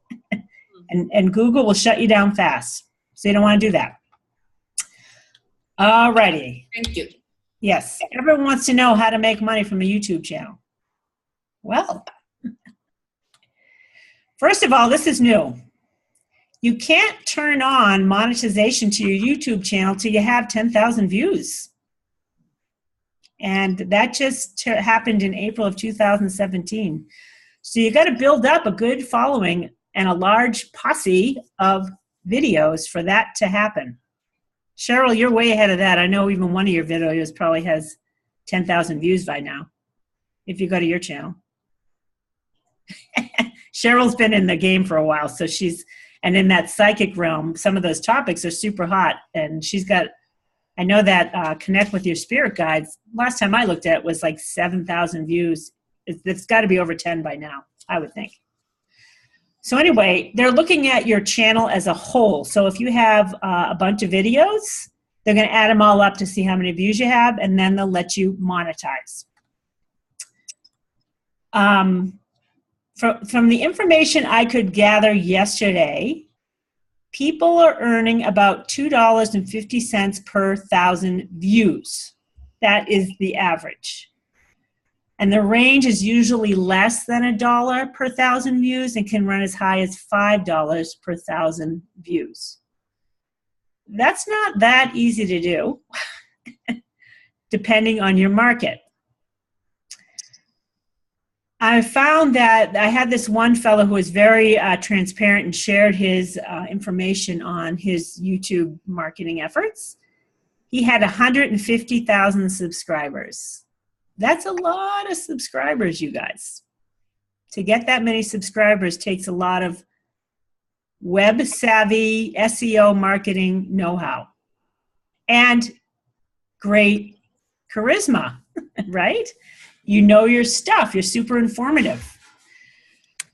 and Google will shut you down fast. So you don't want to do that. All righty. Thank you. Yes. Everyone wants to know how to make money from a YouTube channel. Well, first of all, this is new. You can't turn on monetization to your YouTube channel till you have 10,000 views. And that just happened in April of 2017. So you got to build up a good following and a large posse of videos for that to happen. Cheryl, you're way ahead of that. I know even one of your videos probably has 10,000 views by now, if you go to your channel. Cheryl's been in the game for a while, so and in that psychic realm, some of those topics are super hot, and she's got, I know that Connect with Your Spirit Guides, last time I looked at it was like 7,000 views. It's got to be over 10 by now, I would think. So anyway, they're looking at your channel as a whole. So if you have a bunch of videos, they're going to add them all up to see how many views you have, and then they'll let you monetize. From the information I could gather yesterday, people are earning about $2.50 per 1,000 views. That is the average. And the range is usually less than $1 per 1,000 views and can run as high as $5 per 1,000 views. That's not that easy to do, depending on your market. I found that I had this one fellow who was very transparent and shared his information on his YouTube marketing efforts. He had 150,000 subscribers. That's a lot of subscribers, you guys. To get that many subscribers takes a lot of web-savvy SEO marketing know-how and great charisma, right? You know your stuff. You're super informative.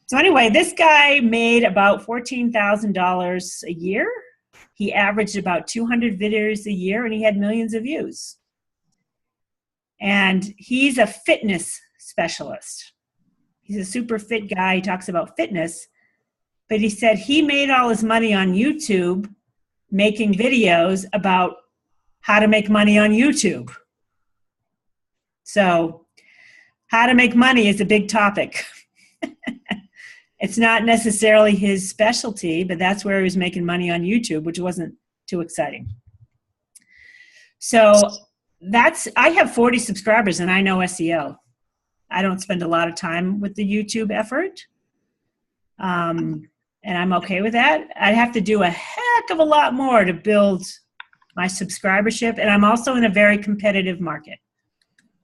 So anyway, this guy made about $14,000 a year. He averaged about 200 videos a year, and he had millions of views. And he's a fitness specialist. He's a super fit guy. He talks about fitness. But he said he made all his money on YouTube making videos about how to make money on YouTube. So how to make money is a big topic. It's not necessarily his specialty, but that's where he was making money on YouTube, which wasn't too exciting. So I have 40 subscribers and I know SEO. I don't spend a lot of time with the YouTube effort. And I'm okay with that. I'd have to do a heck of a lot more to build my subscribership. And I'm also in a very competitive market.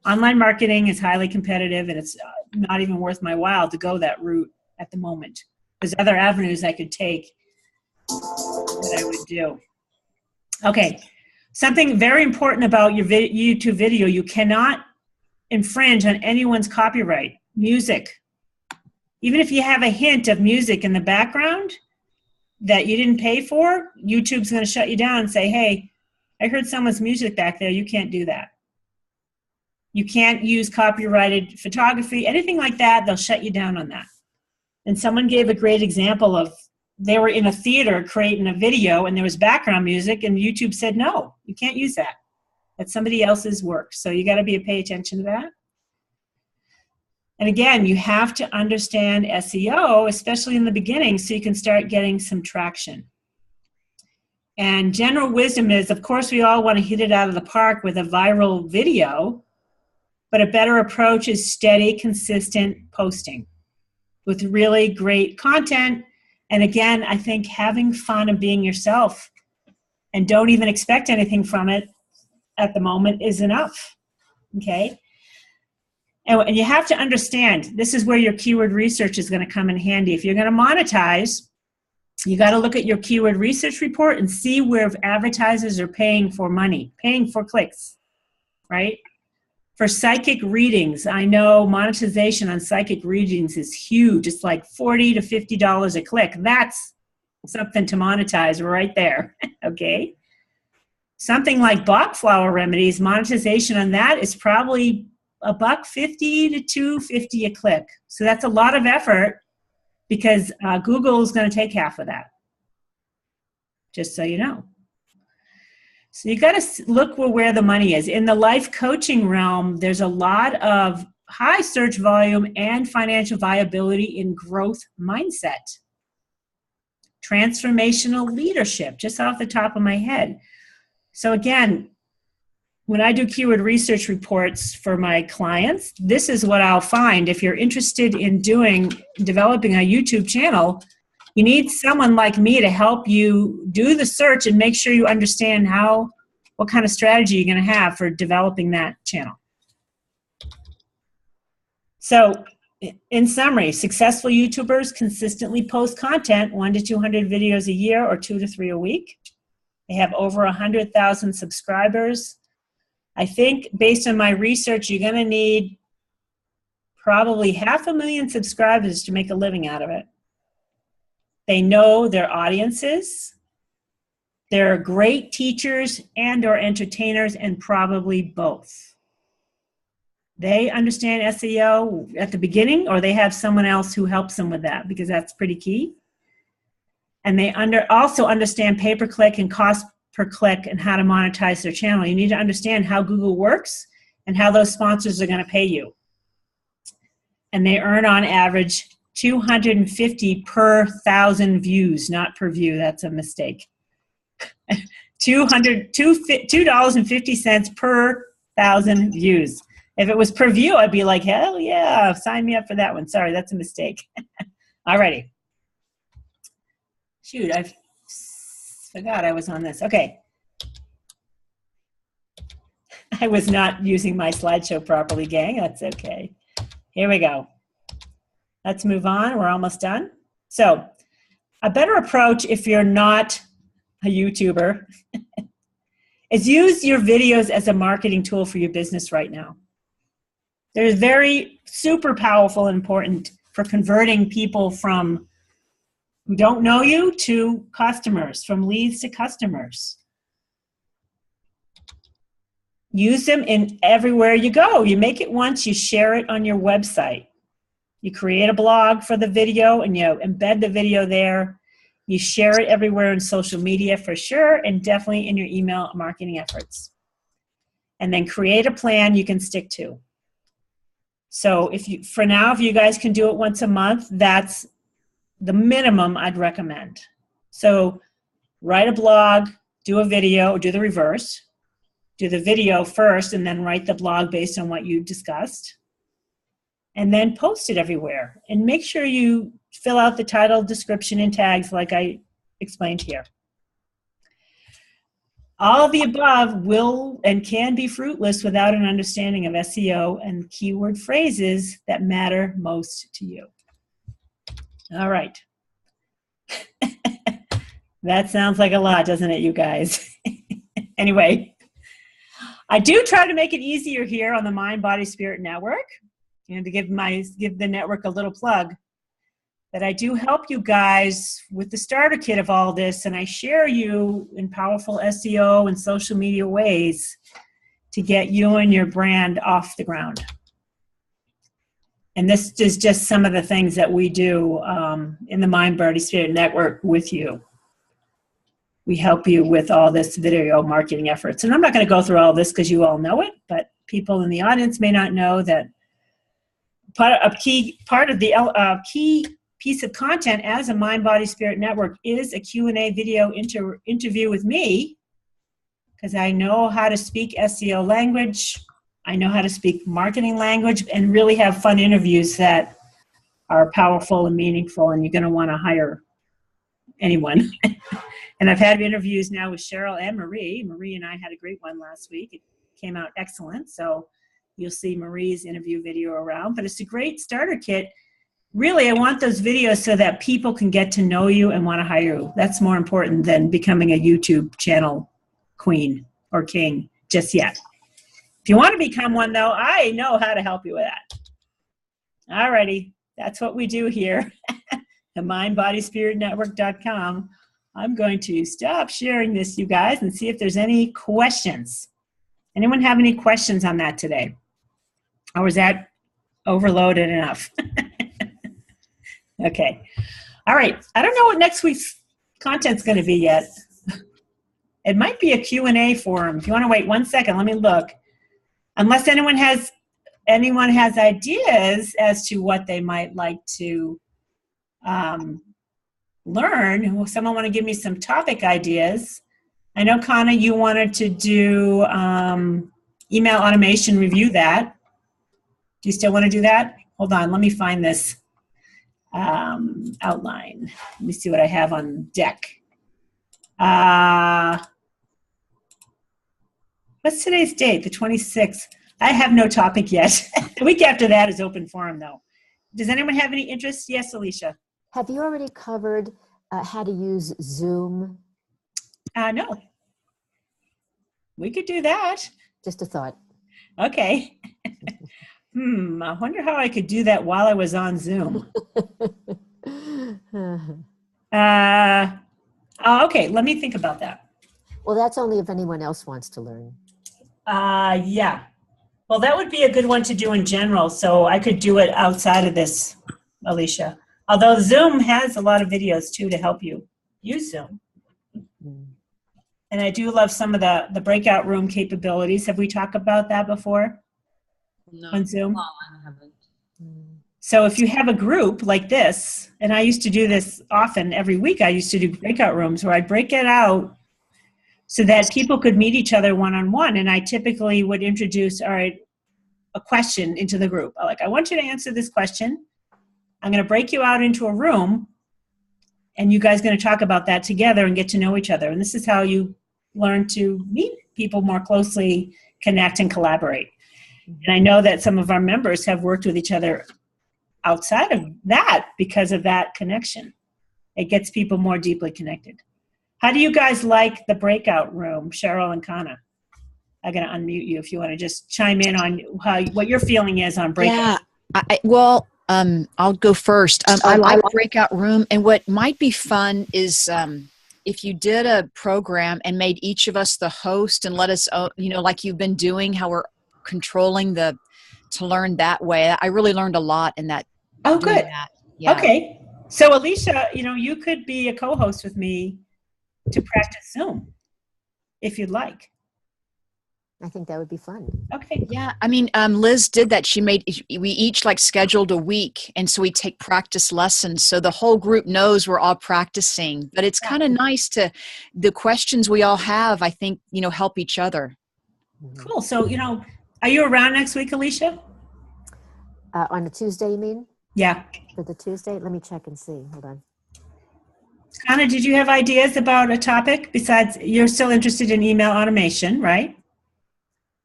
Online marketing is highly competitive, and it's not even worth my while to go that route at the moment. There's other avenues I could take that I would do. Okay, something very important about your YouTube video, you cannot infringe on anyone's copyright. Music. Even if you have a hint of music in the background that you didn't pay for, YouTube's going to shut you down and say, hey, I heard someone's music back there. You can't do that. You can't use copyrighted photography, anything like that. They'll shut you down on that. And someone gave a great example of they were in a theater creating a video and there was background music and YouTube said, no, you can't use that. That's somebody else's work. So you got to pay attention to that. And again, you have to understand SEO, especially in the beginning, so you can start getting some traction. And general wisdom is, of course, we all want to hit it out of the park with a viral video, but a better approach is steady, consistent posting with really great content. And again, I think having fun and being yourself and don't even expect anything from it at the moment is enough, okay? And you have to understand, this is where your keyword research is going to come in handy. If you're going to monetize, you got to look at your keyword research report and see where advertisers are paying for money, paying for clicks, right? For psychic readings, I know monetization on psychic readings is huge. It's like $40 to $50 a click. That's something to monetize right there, okay? Something like Bach flower remedies, monetization on that is probably $1.50 to $2.50 a click. So that's a lot of effort because Google is going to take half of that, just so you know. So you got to look where the money is. In the life coaching realm, there's a lot of high search volume and financial viability in growth mindset. Transformational leadership, just off the top of my head. So again, when I do keyword research reports for my clients, this is what I'll find. If you're interested in developing a YouTube channel, you need someone like me to help you do the search and make sure you understand what kind of strategy you're going to have for developing that channel. So in summary, successful YouTubers consistently post content, 1 to 200 videos a year or 2 to 3 a week. They have over 100,000 subscribers. I think based on my research, you're going to need probably 500,000 subscribers to make a living out of it. They know their audiences. They're great teachers and or entertainers and probably both. They understand SEO at the beginning or they have someone else who helps them with that because that's pretty key. And they also understand pay-per-click and cost per click and how to monetize their channel. You need to understand how Google works and how those sponsors are going to pay you. And they earn on average $250 per 1,000 views, not per view. That's a mistake. $2.50 per 1,000 views. If it was per view, I'd be like, hell yeah, sign me up for that one. Sorry, that's a mistake. Alrighty. Shoot, I forgot I was on this. Okay. I was not using my slideshow properly, gang. That's okay. Here we go. Let's move on. We're almost done. So, a better approach if you're not a YouTuber is use your videos as a marketing tool for your business right now. They're very super powerful and important for converting people from who don't know you to customers, from leads to customers. Use them in everywhere you go. You make it once, you share it on your website. You create a blog for the video and you embed the video there. You share it everywhere in social media for sure and definitely in your email marketing efforts. And then create a plan you can stick to. So for now, if you guys can do it once a month, that's the minimum I'd recommend. So write a blog, do a video, or do the reverse. Do the video first and then write the blog based on what you discussed. And then post it everywhere. And make sure you fill out the title, description, and tags like I explained here. All of the above will and can be fruitless without an understanding of SEO and keyword phrases that matter most to you. All right. That sounds like a lot, doesn't it, you guys? Anyway, I do try to make it easier here on the Mind, Body, Spirit Network, and to give the network a little plug, that I do help you guys with the starter kit of all this, and I share you in powerful SEO and social media ways to get you and your brand off the ground. And this is just some of the things that we do in the Mind Body Spirit Network with you. We help you with all this video marketing efforts. And I'm not going to go through all this because you all know it, but people in the audience may not know that a key piece of content as a Mind Body Spirit Network is a Q&A video interview with me, because I know how to speak SEO language. I know how to speak marketing language and really have fun interviews that are powerful and meaningful, and you're going to want to hire anyone. And I've had interviews now with Cheryl and Marie. Marie and I had a great one last week. It came out excellent. So you'll see Marie's interview video around. But it's a great starter kit. Really, I want those videos so that people can get to know you and want to hire you. That's more important than becoming a YouTube channel queen or king just yet. If you want to become one, though, I know how to help you with that. All righty. That's what we do here at mindbodyspiritnetwork.com. I'm going to stop sharing this, you guys, and see if there's any questions. Anyone have any questions on that today? Or was that overloaded enough? Okay. All right. I don't know what next week's content's going to be yet. It might be a Q&A forum. If you want to wait 1 second, let me look. Unless anyone has ideas as to what they might like to learn. Someone want to give me some topic ideas. I know, Kana, you wanted to do email automation, review that. Do you still want to do that? Hold on, let me find this outline. Let me see what I have on deck. What's today's date? The 26th. I have no topic yet. The week after that is open forum, though. Does anyone have any interest? Yes, Alicia. Have you already covered how to use Zoom? No. We could do that. Just a thought. Okay. I wonder how I could do that while I was on Zoom. Okay, let me think about that. Well, that's only if anyone else wants to learn. Yeah. Well, that would be a good one to do in general, so I could do it outside of this, Alicia. Although Zoom has a lot of videos, too, to help you use Zoom. And I do love some of the breakout room capabilities. Have we talked about that before? No. On Zoom? No, I haven't. So if you have a group like this, and I used to do this often every week, I used to do breakout rooms where I'd break it out so that people could meet each other one-on-one. And I typically would introduce, all right, a question into the group. Like, I want you to answer this question. I'm going to break you out into a room, and you guys are going to talk about that together and get to know each other. And this is how you learn to meet people more closely, connect, and collaborate. And I know that some of our members have worked with each other outside of that because of that connection. It gets people more deeply connected. How do you guys like the breakout room, Cheryl and Kana? I'm going to unmute you if you want to just chime in on what your feeling is on breakout. Yeah, I'll go first. I like breakout room, and what might be fun is if you did a program and made each of us the host and let us, like you've been doing, how we're controlling to learn that way. I really learned a lot in that. Oh, good. Yeah. Okay. So Alicia, you could be a co-host with me to practice Zoom if you'd like. I think that would be fun. Okay. Yeah. I mean, Liz did that. We each scheduled a week. And so we take practice lessons. So the whole group knows we're all practicing, but it's kind of nice the questions we all have, I think, help each other. Cool. So, are you around next week, Alicia? On a Tuesday, you mean? Yeah. For the Tuesday? Let me check and see. Hold on. Anna, did you have ideas about a topic besides you're still interested in email automation, right?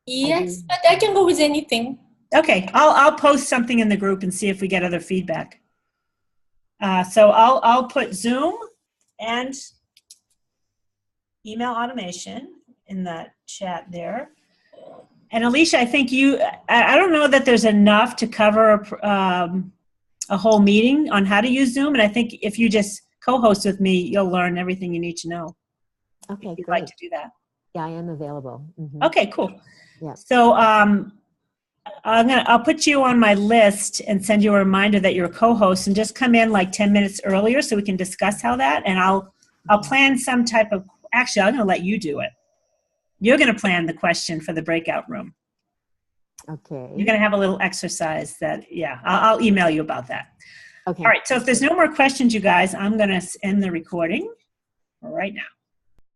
Yes, but I can go with anything. Okay, I'll post something in the group and see if we get other feedback. So I'll put Zoom and email automation in that chat there. And Alicia, I think I don't know that there's enough to cover a whole meeting on how to use Zoom. And I think if you just co-host with me, you'll learn everything you need to know. Okay, if you'd great. like to do that. Yeah, I am available. Okay, cool. Yeah. So I'll put you on my list and send you a reminder that you're a co-host, and just come in like 10 minutes earlier so we can discuss how that, and I'll plan some type of, actually, I'm going to let you do it. You're going to plan the question for the breakout room. Okay. You're going to have a little exercise that, yeah, I'll email you about that. Okay. All right, so if there's no more questions, you guys, I'm going to end the recording right now.